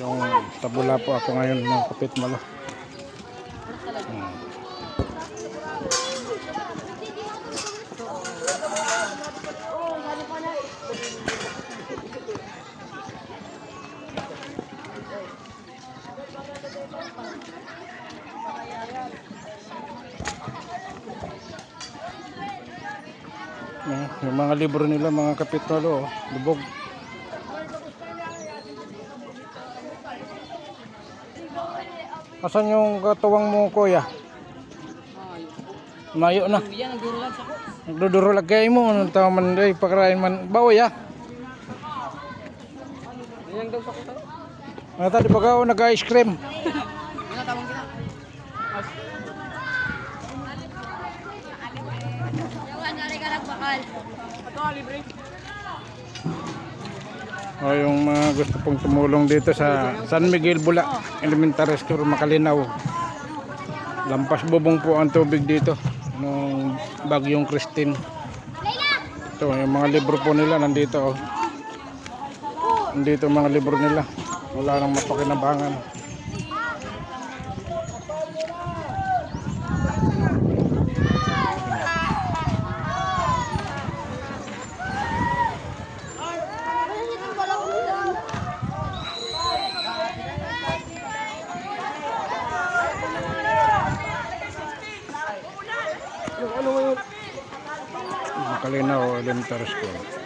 Yung tabula po ako ngayon ng kapit malo. Yung mga libro nila, mga kapit malo, lubog. Asan yung katuwang mo, kuya? Mayo na. Nagdudurulag kayo mo. Anong tawag man day? Pakarain man. Bawa ya? Ano tadi pag ako nag-ice cream? O yung mga gusto pong tumulong dito sa San Miguel Bula Elementary School, Makalinaw. Lampas bubong po ang tubig dito nung bagyong Christine. Ito yung mga libro po nila nandito. Nandito mga libro nila. Wala nang mapakinabangan. Makalinaw Elementary School.